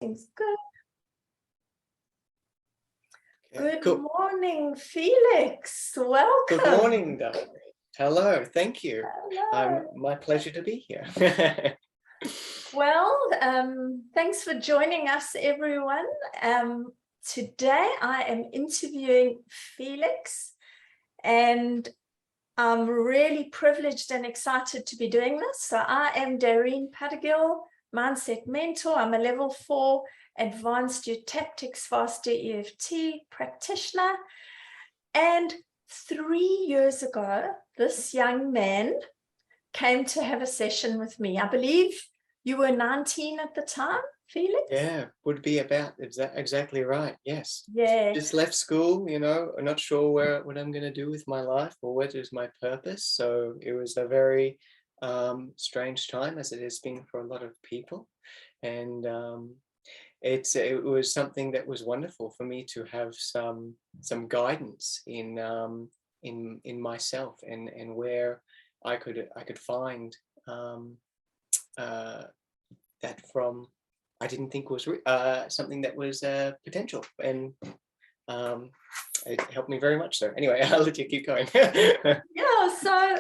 Things good. Okay, Good cool. morning, Felix. Welcome. Good morning, Darene. Hello, thank you. Hello. My pleasure to be here. Well, thanks for joining us, everyone. Today I am interviewing Felix, and I'm really privileged and excited to be doing this. So I am Darene, mindset mentor. I'm a level 4 advanced eutaptics FasterEFT practitioner. And 3 years ago, this young man came to have a session with me. I believe you were 19 at the time, Felix? Yeah, would be about exactly right. Yes. Yeah. Just left school, you know, I'm not sure what I'm going to do with my life or what is my purpose. So it was a very strange time, as it has been for a lot of people. And it was something that was wonderful for me to have some guidance in myself and where I could find that from I didn't think was something that was potential, and it helped me very much. So anyway, I'll let you keep going. Yeah, so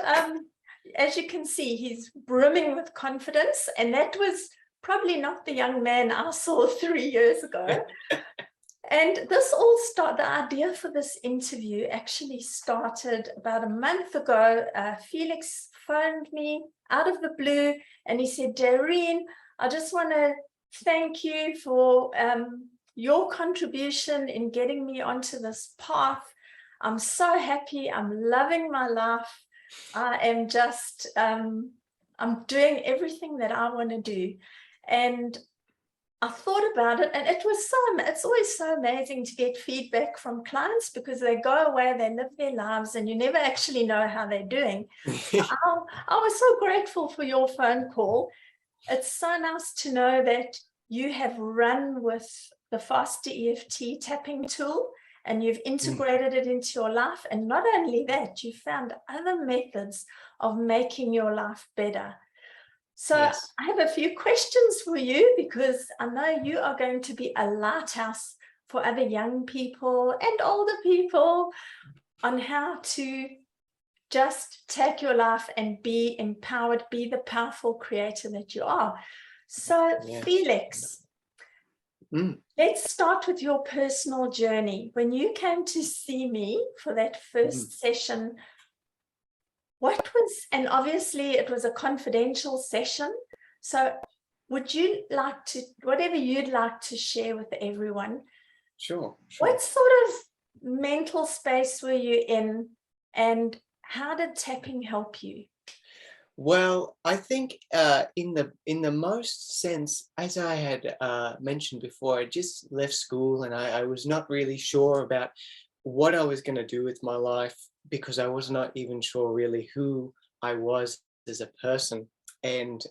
as you can see, he's brimming with confidence, and that was probably not the young man I saw 3 years ago. And the idea for this interview actually started about a month ago. Felix phoned me out of the blue and he said, Darene, I just want to thank you for your contribution in getting me onto this path. I'm so happy. I'm loving my life. I am just, I'm doing everything that I want to do. And I thought about it, and it's always so amazing to get feedback from clients, because they go away, they live their lives, and you never actually know how they're doing. I was so grateful for your phone call. It's so nice to know that you have run with the FasterEFT tapping tool and you've integrated it into your life. And not only that, you found other methods of making your life better. So yes. I have a few questions for you, because I know you are going to be a lighthouse for other young people and older people on how to just take your life and be empowered, be the powerful creator that you are. So yes. Felix, let's start with your personal journey. When you came to see me for that first session, and obviously it was a confidential session, so would you like to, whatever you'd like to share with everyone? Sure. What sort of mental space were you in, and how did tapping help you? Well, I think in the most sense, as I had mentioned before, I just left school and I was not really sure about what I was going to do with my life, because I was not even sure really who I was as a person. And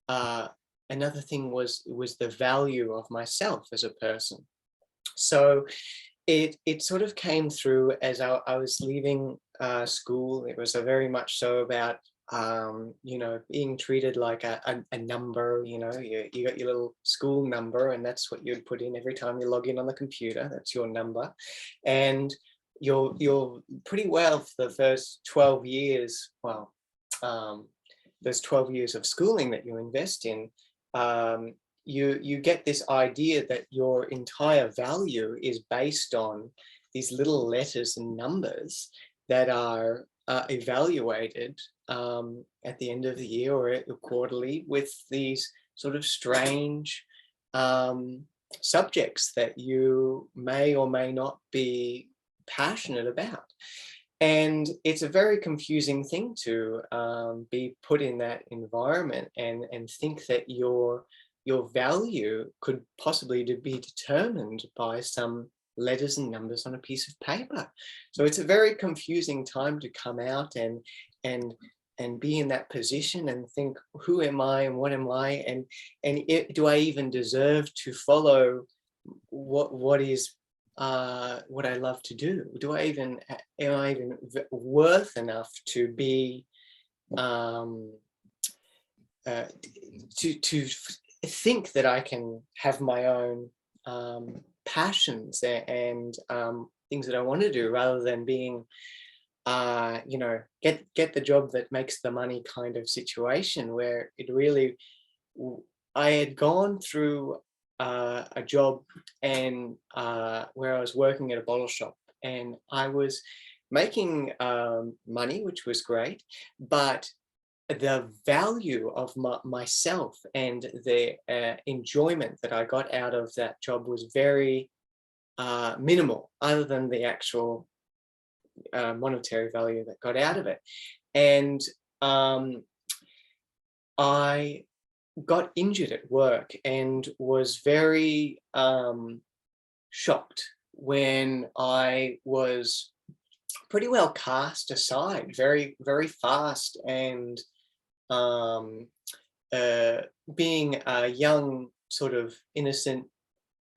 another thing was the value of myself as a person. So it sort of came through as I was leaving school. It was very much so about you know, being treated like a number. You know, you got your little school number, and that's what you'd put in every time you log in on the computer. That's your number, and you're pretty well for the first 12 years. Well, those 12 years of schooling that you invest in, you get this idea that your entire value is based on these little letters and numbers that are evaluated at the end of the year or quarterly with these sort of strange subjects that you may or may not be passionate about. And it's a very confusing thing to be put in that environment and think that your value could possibly be determined by some letters and numbers on a piece of paper. So it's a very confusing time to come out and be in that position and think, who am I and what am I, and do I even deserve to follow what I love to do? Am I even worth enough to be to think that I can have my own passions and things that I want to do, rather than being you know, get the job that makes the money kind of situation, where it really, I had gone through a job and where I was working at a bottle shop, and I was making money, which was great, but the value of myself and the enjoyment that I got out of that job was very minimal, other than the actual monetary value that got out of it. And I got injured at work and was very shocked when I was pretty well cast aside very, very fast, and being a young, sort of innocent,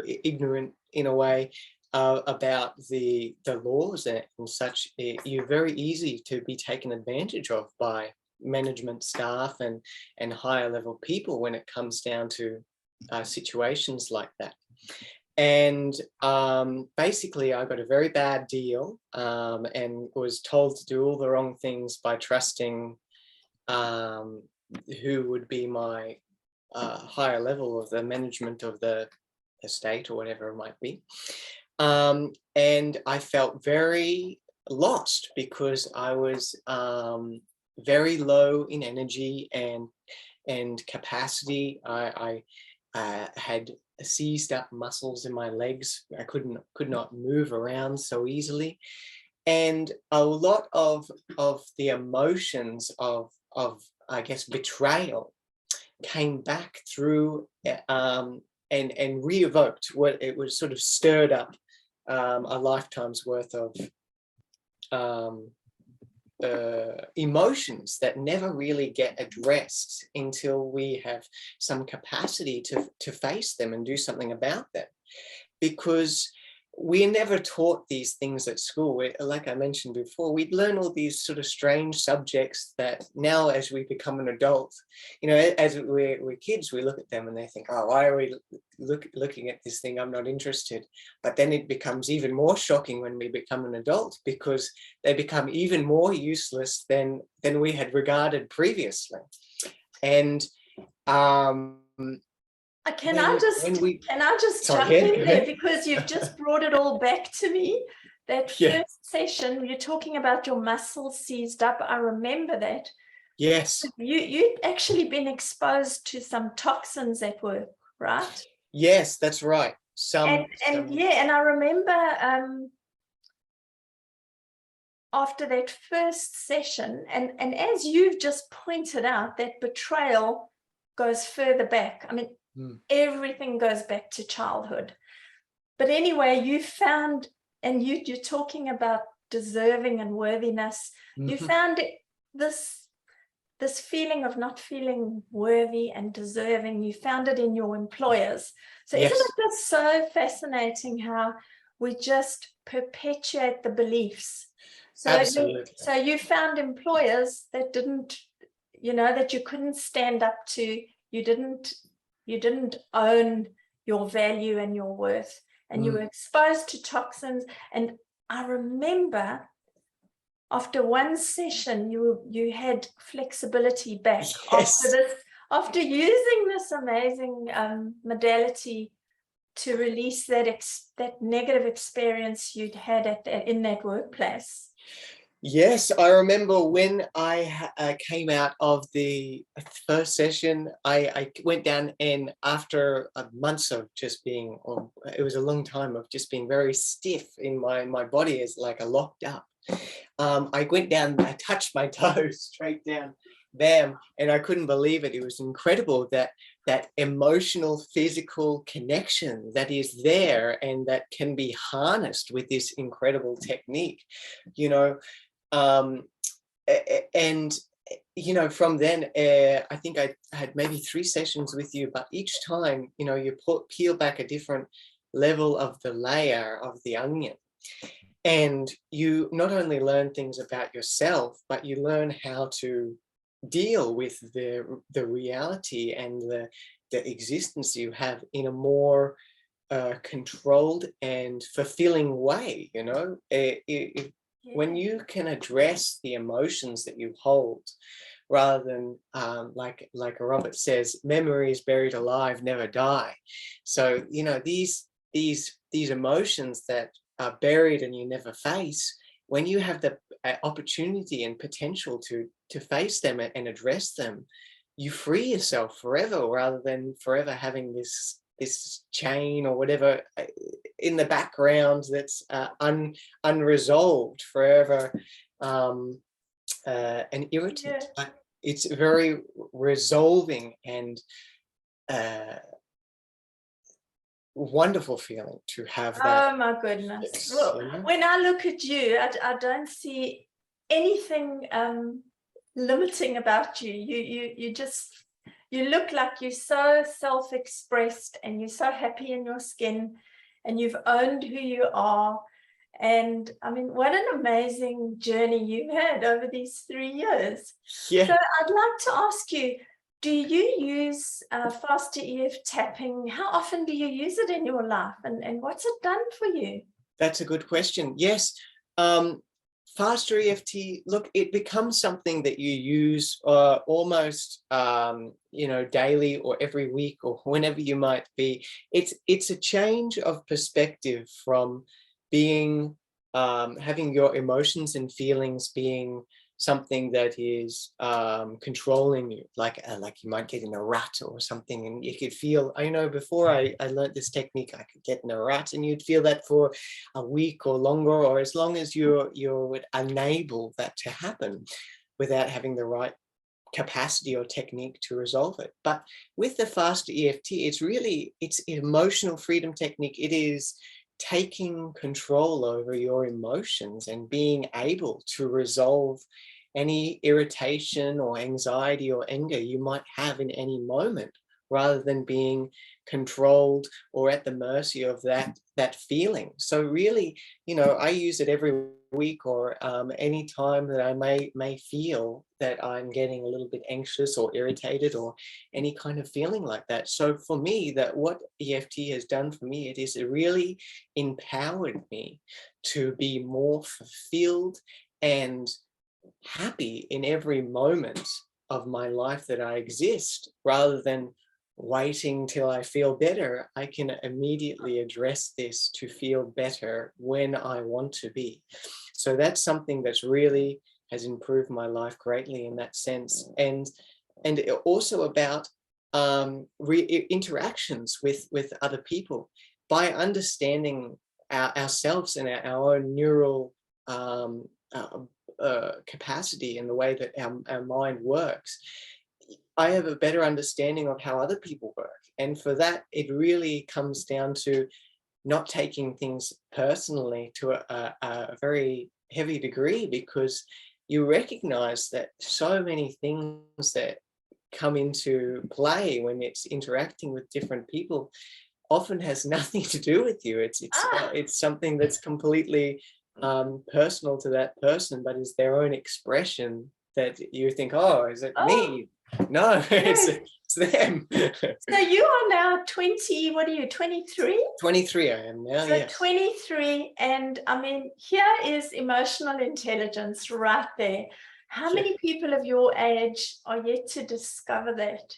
ignorant in a way, about the laws and such, you're very easy to be taken advantage of by management staff and higher level people when it comes down to situations like that. And basically I got a very bad deal, and was told to do all the wrong things by trusting who would be my higher level of the management of the estate, or whatever it might be. And I felt very lost, because I was very low in energy and capacity. I had seized up muscles in my legs. I could not move around so easily, and a lot of the emotions of I guess betrayal came back through and re-evoked what it was, sort of stirred up a lifetime's worth of emotions that never really get addressed until we have some capacity to face them and do something about them. Because we're never taught these things at school. Like I mentioned before, we'd learn all these sort of strange subjects that now, as we become an adult, you know, as we're kids, we look at them and they think, oh, why are we looking at this thing? I'm not interested. But then it becomes even more shocking when we become an adult, because they become even more useless than we can I just jump in there, because you've just brought it all back to me. That first session, you're talking about your muscles seized up. I remember that. Yes. You'd actually been exposed to some toxins at work, right? Yes, that's right. And I remember after that first session, and as you've just pointed out, that betrayal goes further back. I mean, everything goes back to childhood. But anyway, you found, and you're talking about deserving and worthiness. You found this feeling of not feeling worthy and deserving. You found it in your employers. So isn't it just so fascinating how we just perpetuate the beliefs? So absolutely. So you found employers that didn't, you know, that you couldn't stand up to. You didn't own your value and your worth, and you were exposed to toxins. And I remember after one session, you had flexibility back after using this amazing modality to release that negative experience you'd had in that workplace. Yes, I remember when I came out of the first session, I went down, and after months of just being, it was a long time of just being very stiff in my body, as like a locked up. I went down, I touched my toes straight down, bam, and I couldn't believe it. It was incredible, that emotional, physical connection that is there and that can be harnessed with this incredible technique, you know. And you know, from then I think I had maybe 3 sessions with you, but each time, you know, you peel back a different level of the layer of the onion, and you not only learn things about yourself, but you learn how to deal with the reality and the existence you have in a more controlled and fulfilling way. You know, when you can address the emotions that you hold, rather than like Robert says, memory is buried alive, never die. So, you know, these emotions that are buried and you never face, when you have the opportunity and potential to face them and address them, you free yourself forever, rather than forever having this chain or whatever in the background that's unresolved forever, and irritant. Yeah. But it's very resolving and wonderful feeling to have that. Oh my goodness. Yes, Well, you know? when I look at you, I don't see anything limiting about you. You just, you look like you're so self-expressed and you're so happy in your skin and you've owned who you are. And I mean, what an amazing journey you've had over these 3 years. Yeah. So I'd like to ask you, do you use FasterEFT tapping? How often do you use it in your life? And what's it done for you? That's a good question. Yes. FasterEFT, look, it becomes something that you use almost, you know, daily or every week or whenever you might be. It's a change of perspective from being, having your emotions and feelings being something that is controlling you, like you might get in a rut or something, and you could feel, I know before I learned this technique, I could get in a rut and you'd feel that for a week or longer, or as long as you would enable that to happen without having the right capacity or technique to resolve it. But with the FasterEFT, it's emotional freedom technique. It is taking control over your emotions and being able to resolve any irritation or anxiety or anger you might have in any moment, rather than being controlled or at the mercy of that feeling. So really, you know, I use it every week, or any time that I may feel that I'm getting a little bit anxious or irritated or any kind of feeling like that. So for me, that what EFT has done for me, it really empowered me to be more fulfilled and happy in every moment of my life that I exist, rather than waiting till I feel better. I can immediately address this to feel better when I want to be. So that's something that's really has improved my life greatly in that sense. And also about interactions with other people, by understanding ourselves and our own neural capacity and the way that our mind works. I have a better understanding of how other people work. And for that, it really comes down to not taking things personally to a very heavy degree, because you recognize that so many things that come into play when it's interacting with different people often has nothing to do with you. It's something that's completely personal to that person, but is their own expression that you think, oh, is it me? No, Yes. it's them. So you are now 20, what are you, 23? 23 I am now, So yes. 23, and I mean, here is emotional intelligence right there. How many people of your age are yet to discover that?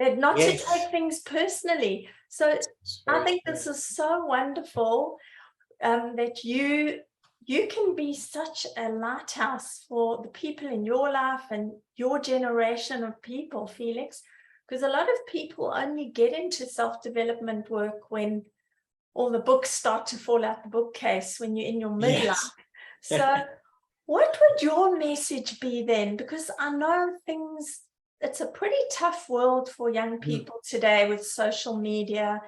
That not to take things personally. So I think this is so wonderful that you can be such a lighthouse for the people in your life and your generation of people, Felix, because a lot of people only get into self-development work when all the books start to fall out the bookcase, when you're in your midlife. Yes. So what would your message be then? Because I know it's a pretty tough world for young people today with social media.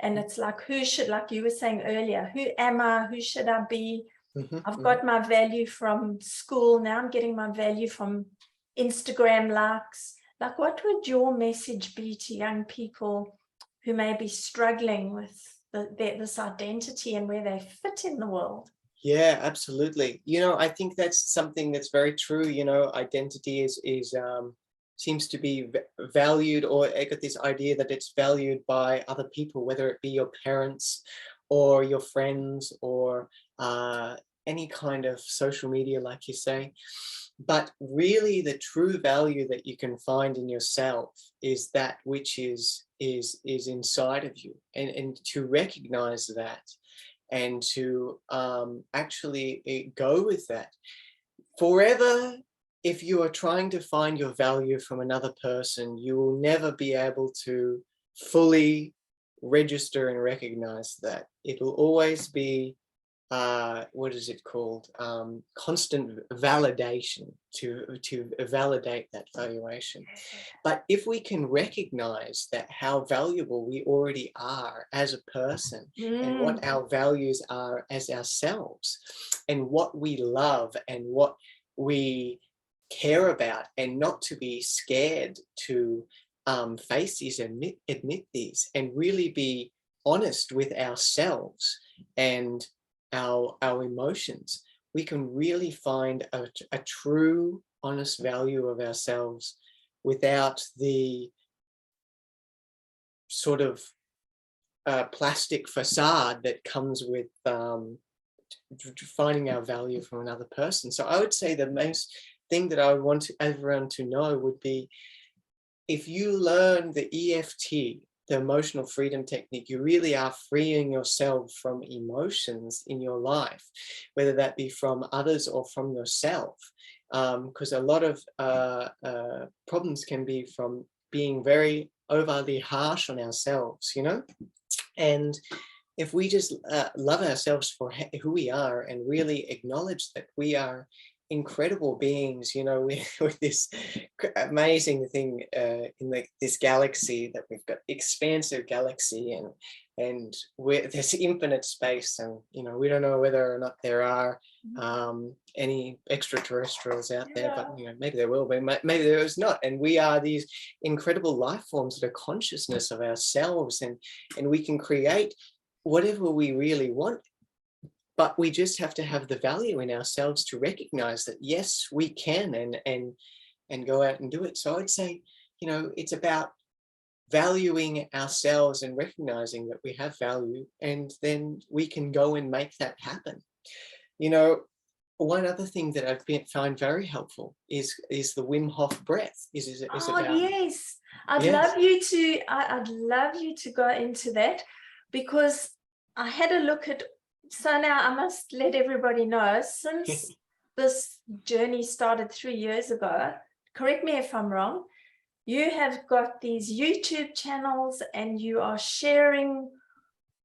And it's like, who should, like you were saying earlier, who am I? Who should I be? I've got my value from school. Now I'm getting my value from Instagram likes. Like, what would your message be to young people who may be struggling with this identity and where they fit in the world? Yeah, absolutely. You know, I think that's something that's very true. You know, identity is seems to be valued, or I got this idea that it's valued by other people, whether it be your parents or your friends or any kind of social media, like you say. But really the true value that you can find in yourself is that which is inside of you, and to recognize that, and to actually go with that. Forever, if you are trying to find your value from another person, you will never be able to fully register and recognize that. It will always be, what is it called? Constant validation to validate that valuation. But if we can recognize that how valuable we already are as a person, and what our values are as ourselves, and what we love and what we care about, and not to be scared to face these, admit these, and really be honest with ourselves and our emotions, we can really find a true, honest value of ourselves without the sort of plastic facade that comes with finding our value from another person. So I would say the most thing that I would want everyone to know would be, if you learn the EFT, the emotional freedom technique, you really are freeing yourself from emotions in your life, whether that be from others or from yourself. Because a lot of problems can be from being very overly harsh on ourselves, you know? And if we just love ourselves for who we are, and really acknowledge that we are incredible beings, you know, with this amazing thing in this galaxy, that we've got expansive galaxy, and there's infinite space, and you know, we don't know whether or not there are any extraterrestrials out there, but you know, maybe there will be, maybe there is not, and we are these incredible life forms that are consciousness of ourselves, and we can create whatever we really want. But we just have to have the value in ourselves to recognize that, yes, we can, and go out and do it. So I'd say, you know, it's about valuing ourselves and recognizing that we have value, and then we can go and make that happen. You know, one other thing that I've found very helpful is the Wim Hof breath. Is about, yes, I'd yes. I'd love you to go into that, because I had a look at. So now I must let everybody know, since this journey started 3 years ago, correct me if I'm wrong, you have got these YouTube channels, and you are sharing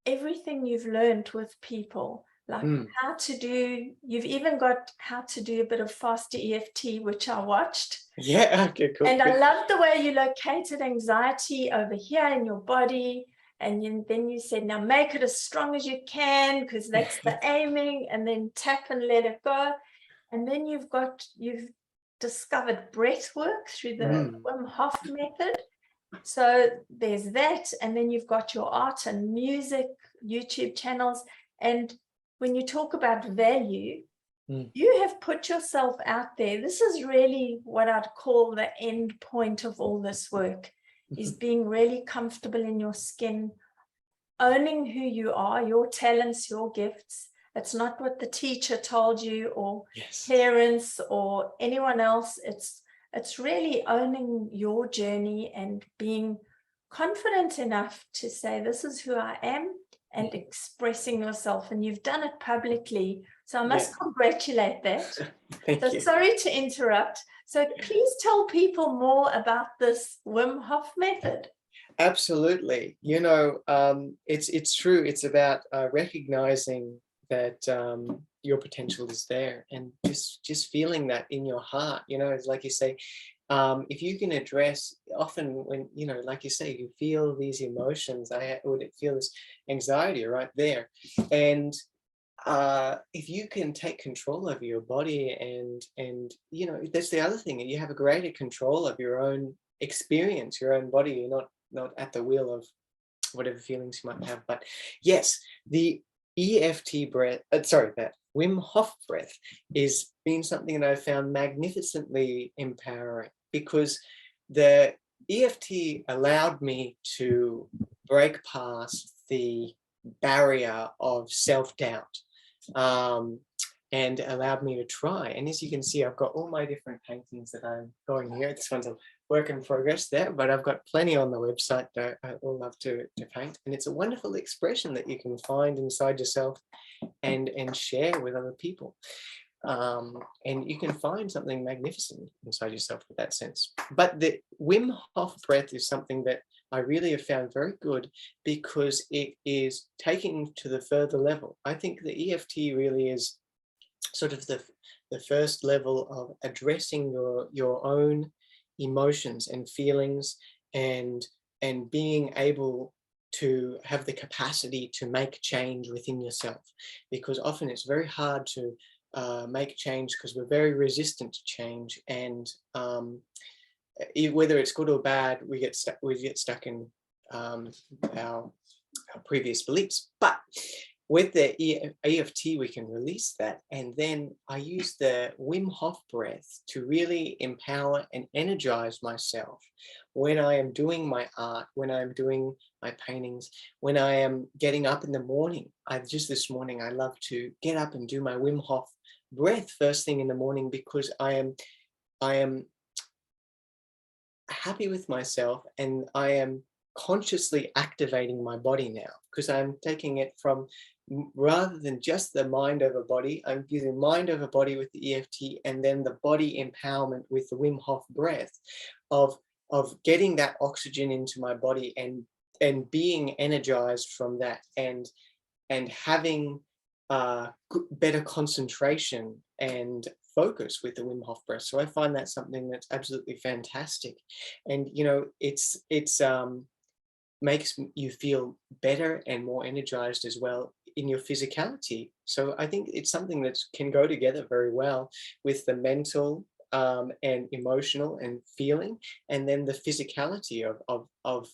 everything you've learned with people, like how to do, you've even got how to do a bit of FasterEFT, which I watched. Yeah, okay, cool. And I love the way you located anxiety over here in your body. And then you said, now make it as strong as you can, because that's the aiming, and then tap and let it go. And then you've discovered breath work through the Wim Hof method. So there's that. And then you've got your art and music YouTube channels. And when you talk about value, you have put yourself out there. This is really what I'd call the end point of all this work. Is being really comfortable in your skin, owning who you are, your talents, your gifts. It's not what the teacher told you, or parents, or anyone else. It's really owning your journey and being confident enough to say, this is who I am, and expressing yourself. And you've done it publicly. So I must congratulate that. Thank you. Sorry to interrupt. So please tell people more about this Wim Hof method. Absolutely. You know, it's true. It's about recognizing that your potential is there, and just feeling that in your heart. You know, it's like you say, if you can address, often when, you know, like you say, you feel these emotions, I would feel this anxiety right there. And if you can take control over your body, and you know, that's the other thing, you have a greater control of your own experience, your own body. You're not at the wheel of whatever feelings you might have. But yes, the EFT breath, that Wim Hof breath is been something that I found magnificently empowering, because the EFT allowed me to break past the barrier of self-doubt, and allowed me to try. And as you can see, I've got all my different paintings that I'm going here. This one's a work in progress there, but I've got plenty on the website that I all love to paint. And it's a wonderful expression that you can find inside yourself and share with other people. And you can find something magnificent inside yourself with that sense. But the Wim Hof breath is something that I really have found very good, because it is taking to the further level. I think the EFT really is sort of the first level of addressing your own emotions and feelings, and being able to have the capacity to make change within yourself, because often it's very hard to make change because we're very resistant to change, and whether it's good or bad, we get stuck in our previous beliefs. But with the EFT, we can release that. And then I use the Wim Hof breath to really empower and energize myself when I am doing my art, when I'm doing my paintings, when I am getting up in the morning. Just this morning, I love to get up and do my Wim Hof breath first thing in the morning, because I am happy with myself, and I am consciously activating my body now, because I'm taking it from, rather than just the mind over body, I'm using mind over body with the EFT, and then the body empowerment with the Wim Hof breath of getting that oxygen into my body and being energized from that, and having better concentration and focus with the Wim Hof breath. So I find that something that's absolutely fantastic. And it's makes you feel better and more energized as well in your physicality. So I think it's something that can go together very well with the mental and emotional and feeling, and then the physicality of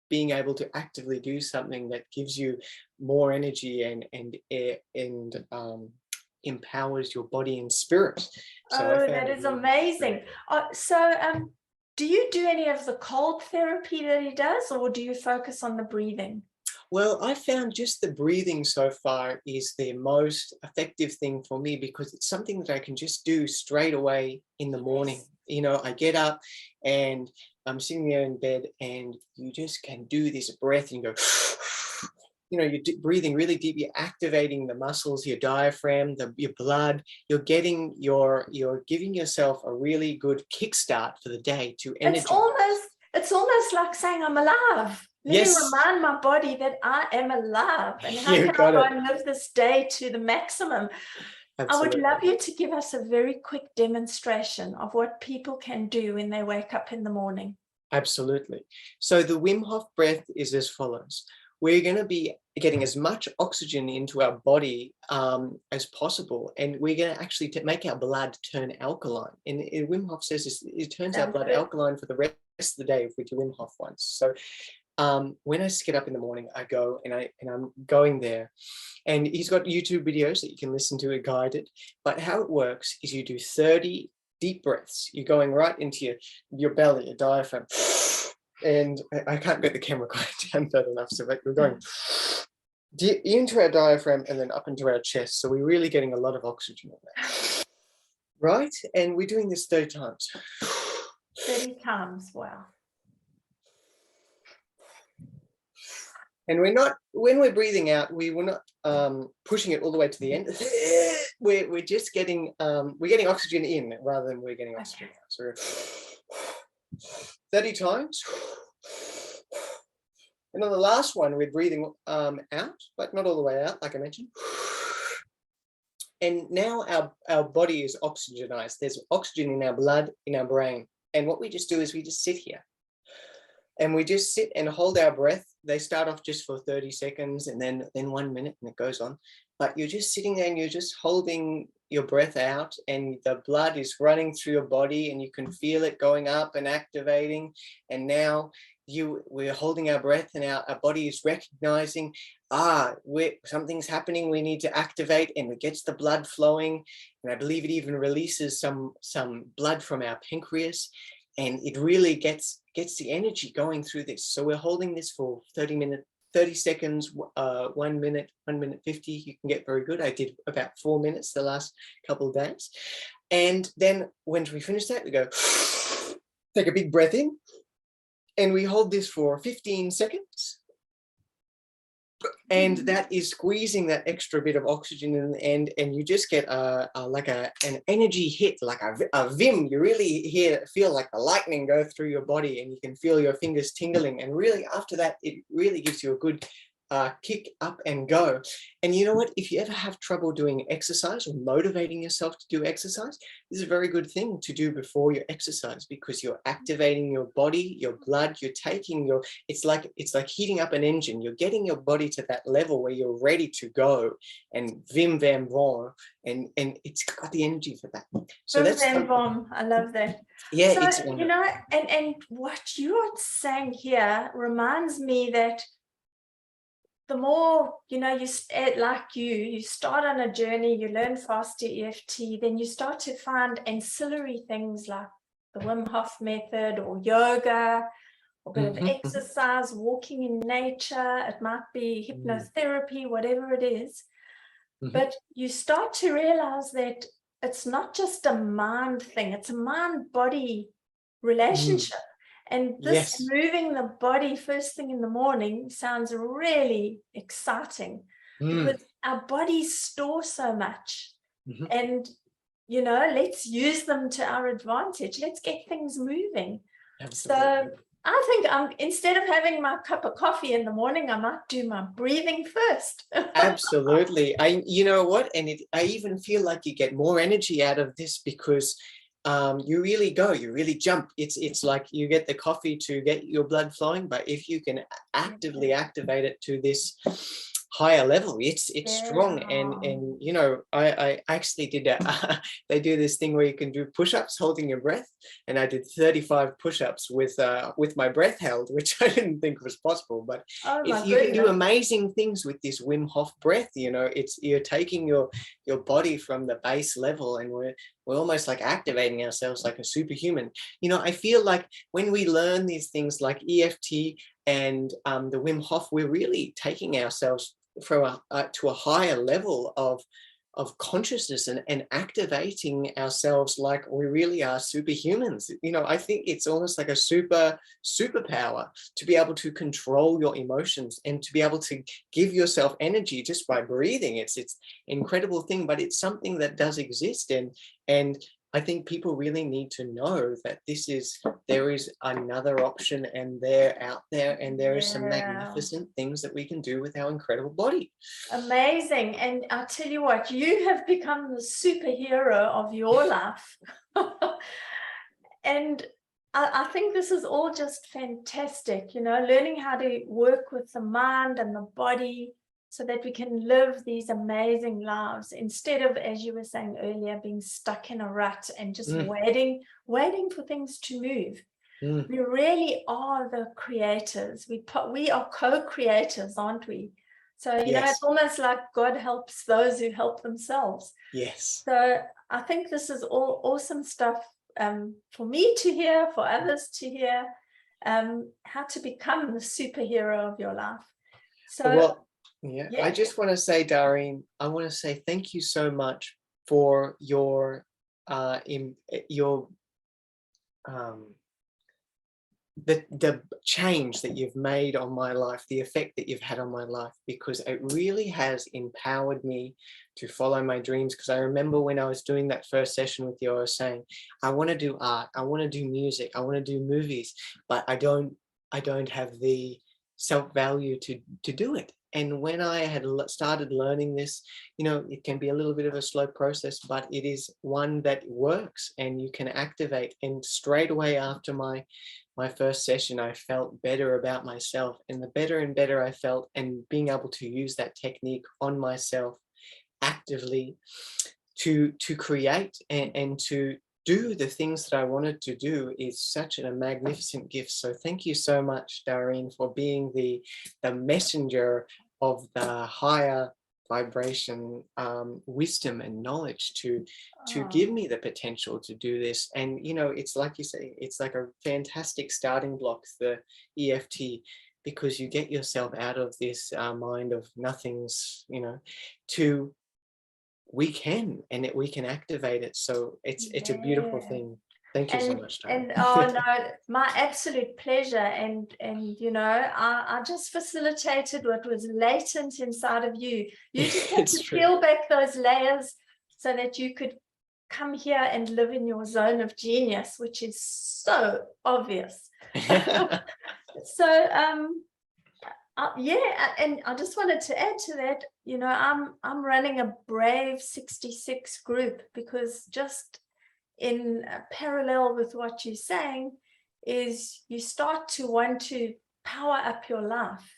being able to actively do something that gives you more energy and empowers your body and spirit. So that is amazing. Do you do any of the cold therapy that he does, or do you focus on the breathing? Well, I found just the breathing so far is the most effective thing for me, because it's something that I can just do straight away in the morning. I get up and I'm sitting there in bed, and you just can do this breath and you go, you're breathing really deep, you're activating the muscles, your diaphragm, your blood, you're giving yourself a really good kickstart for the day to energize. It's almost like saying I'm alive. Let me remind my body that I am alive, and how can I go and live this day to the maximum? Absolutely. I would love you to give us a very quick demonstration of what people can do when they wake up in the morning. Absolutely. So the Wim Hof breath is as follows. We're going to be getting as much oxygen into our body as possible, and we're going to actually make our blood turn alkaline. And Wim Hof says it turns our blood alkaline for the rest of the day if we do Wim Hof once. So when I get up in the morning, I go and I'm going there, and he's got YouTube videos that you can listen to, guided. But how it works is you do 30 deep breaths. You're going right into your belly, your diaphragm. And I can't get the camera quite down fat enough, so we're going into our diaphragm and then up into our chest. So we're really getting a lot of oxygen in there. Right? And we're doing this 30 times. 30 times, wow. And when we're breathing out, we're not pushing it all the way to the end. We're just getting oxygen in rather than we're getting oxygen out. So 30 times. And on the last one, we're breathing out, but not all the way out, like I mentioned. And now our body is oxygenized. There's oxygen in our blood, in our brain. And what we just do is we just sit here. And we just sit and hold our breath. They start off just for 30 seconds and then 1 minute, and it goes on. But you're just sitting there and you're just holding your breath out, and the blood is running through your body, and you can feel it going up and activating. And now we're holding our breath, and our body is recognizing, something's happening, we need to activate, and it gets the blood flowing. And I believe it even releases some blood from our pancreas. and it really gets the energy going through this. So we're holding this for 30 seconds, 1 minute, 1 minute 50. You can get very good. I did about 4 minutes the last couple of days. And then when we finish that, we go, take a big breath in, and we hold this for 15 seconds. And that is squeezing that extra bit of oxygen in the end, and you just get an energy hit, like a vim. You really feel like the lightning go through your body, and you can feel your fingers tingling. And really, after that, it really gives you a good kick up and go. And you know what? If you ever have trouble doing exercise or motivating yourself to do exercise, this is a very good thing to do before your exercise, because you're activating your body, your blood. You're taking it's like heating up an engine. You're getting your body to that level where you're ready to go, and vim vam vom, and it's got the energy for that. So Vim that's vam vom. I love that. yeah. So, It's you know, and what you are saying here reminds me that the more, you know, you start on a journey, you learn FasterEFT, then you start to find ancillary things like the Wim Hof method, or yoga, or a bit of exercise, walking in nature. It might be hypnotherapy, whatever it is. But you start to realize that it's not just a mind thing, it's a mind-body relationship. And this moving the body first thing in the morning sounds really exciting, because our bodies store so much. And, you know, let's use them to our advantage. Let's get things moving. Absolutely. So I think instead of having my cup of coffee in the morning, I might do my breathing first. Absolutely. You know what? And I even feel like you get more energy out of this, because you really jump. It's like you get the coffee to get your blood flowing, but if you can actively activate it to this higher level, it's strong. And you know, I actually did they do this thing where you can do push-ups holding your breath, and I did 35 push-ups with my breath held, which I didn't think was possible. But you can do amazing things with this Wim Hof breath. You know, you're taking your body from the base level, and we're almost like activating ourselves like a superhuman. You know, I feel like when we learn these things like EFT and the Wim Hof, we're really taking ourselves to a higher level of consciousness, and activating ourselves like we really are superhumans. You know, I think it's almost like a superpower to be able to control your emotions and to be able to give yourself energy just by breathing. It's an incredible thing, but it's something that does exist, and I think people really need to know that there is another option, and they're out there, and there is some magnificent things that we can do with our incredible body. Amazing. And I'll tell you what, you have become the superhero of your life. And I think this is all just fantastic, you know, learning how to work with the mind and the body, so that we can live these amazing lives, instead of, as you were saying earlier, being stuck in a rut and just waiting for things to move. We really are the creators. We are co-creators, aren't we? So, you know, it's almost like God helps those who help themselves. Yes. So I think this is all awesome stuff for me to hear, for others to hear, how to become the superhero of your life. So, I just want to say, Darene, I want to say thank you so much for your the change that you've made on my life, the effect that you've had on my life, because it really has empowered me to follow my dreams. Because I remember when I was doing that first session with you, I was saying, I want to do art, I want to do music, I want to do movies, but I don't have the self-value to do it. And when I had started learning this, you know, it can be a little bit of a slow process, but it is one that works and you can activate. And straight away after my first session, I felt better about myself, and the better and better I felt, and being able to use that technique on myself actively to create and to do the things that I wanted to do is such a magnificent gift. So thank you so much, Darene, for being the messenger of the higher vibration, wisdom and knowledge to Oh, give me the potential to do this. And it's like you say, it's like a fantastic starting block, the EFT, because you get yourself out of this mind of nothings, to we can, and we can activate it. So it's a beautiful yeah. thing. Thank you so much, And Darene. oh no, my absolute pleasure. And I just facilitated what was latent inside of you. You just had It's to true. peel back those layers so that you could come here and live in your zone of genius, which is so obvious. So yeah, and I just wanted to add to that, I'm running a Brave 66 group, because just in parallel with what you're saying is you start to want to power up your life.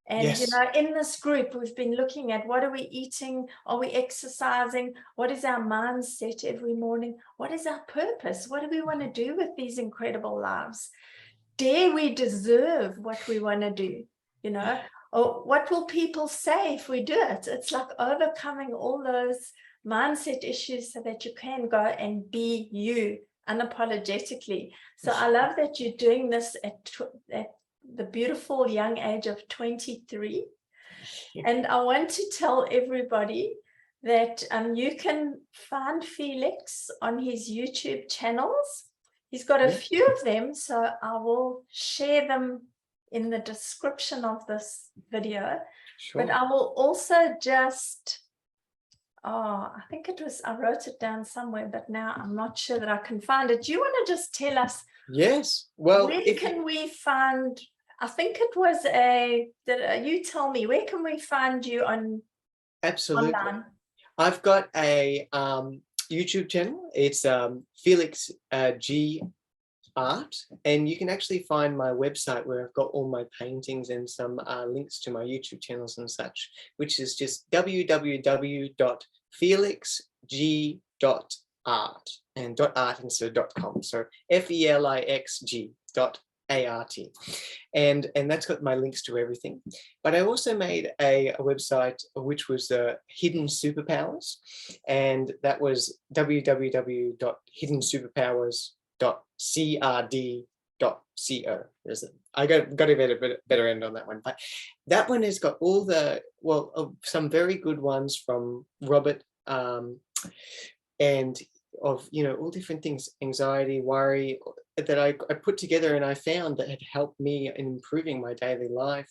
And, Yes. in this group, we've been looking at what are we eating? Are we exercising? What is our mindset every morning? What is our purpose? What do we want to do with these incredible lives? Dare we deserve what we want to do? Or what will people say if we do it? It's like overcoming all those mindset issues so that you can go and be you unapologetically. So I love that you're doing this at the beautiful young age of 23. And I want to tell everybody that you can find Felix on his YouTube channels. He's got a few of them, so I will share them in the description of this video. Sure. But I will also just, I think I wrote it down somewhere, but now I'm not sure that I can find it. Do you want to just tell us? Yes. Well, where can we find, I think it was you tell me, where can we find you absolutely. online? I've got a YouTube channel. It's Felix G Art, and you can actually find my website where I've got all my paintings and some links to my YouTube channels and such, which is just www.felixg.art, and .art instead of .com. So FELIXG.ART, and that's got my links to everything. But I also made a website which was Hidden Superpowers, and that was www.hiddensuperpowers.crd.co. I got a better end on that one, but that one has got all the some very good ones from Robert, and of all different things, anxiety, worry, that I put together, and I found that had helped me in improving my daily life,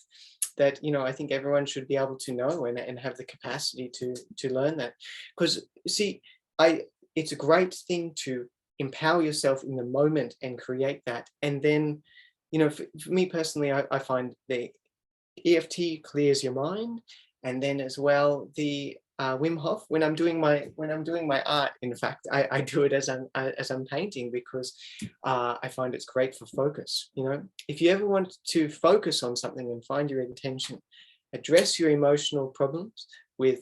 that I think everyone should be able to know and have the capacity to learn that. Because see, it's a great thing to empower yourself in the moment and create that. And then for me personally, I find the EFT clears your mind, and then as well the Wim Hof, when I'm doing my art, in fact, I do it as I'm painting, because I find it's great for focus. If you ever want to focus on something and find your intention, address your emotional problems with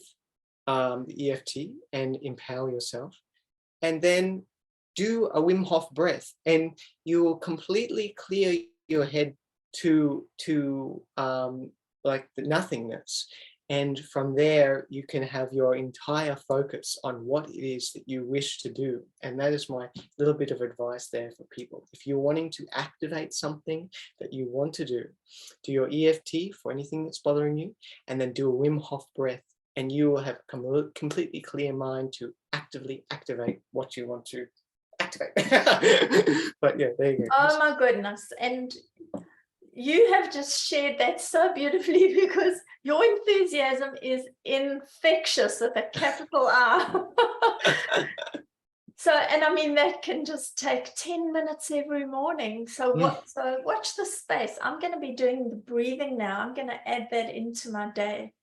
the EFT and empower yourself, and then do a Wim Hof breath, and you will completely clear your head to like the nothingness. And from there, you can have your entire focus on what it is that you wish to do. And that is my little bit of advice there for people. If you're wanting to activate something that you want to do your EFT for anything that's bothering you, and then do a Wim Hof breath, and you will have a completely clear mind to actively activate what you want to activate. But yeah, there you go. Oh my goodness. And you have just shared that so beautifully, because your enthusiasm is infectious with a capital R. So, and I mean, that can just take 10 minutes every morning. So watch the space. I'm going to be doing the breathing now. I'm going to add that into my day.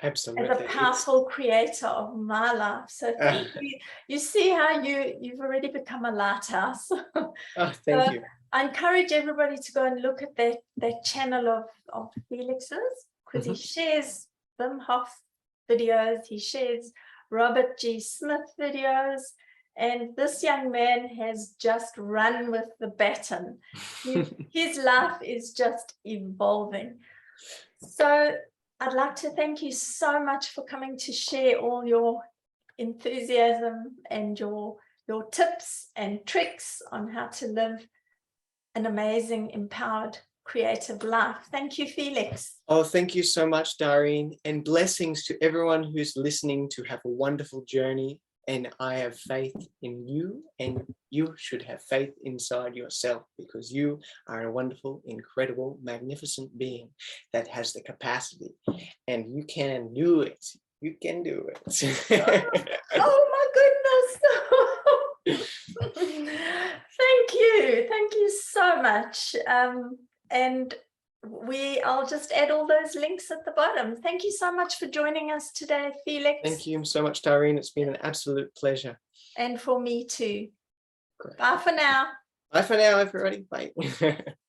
Absolutely. As a powerful creator of my life. So thank you. You see how you've already become a lighthouse. Thank you. I encourage everybody to go and look at that channel of Felix's, because he shares Wim Hof videos, he shares Robert G. Smith videos, and this young man has just run with the baton. His life is just evolving. So I'd like to thank you so much for coming to share all your enthusiasm and your tips and tricks on how to live an amazing, empowered, creative life. Thank you, Felix. Oh, thank you so much, Darene, and blessings to everyone who's listening. To have a wonderful journey, and I have faith in you, and you should have faith inside yourself, because you are a wonderful, incredible, magnificent being that has the capacity, and you can do it. You can do it. Oh my goodness. Thank you so much. And I'll just add all those links at the bottom. Thank you so much for joining us today, Felix. Thank you so much, Darene. It's been an absolute pleasure. And for me too. Great. Bye for now. Bye for now, everybody. Bye.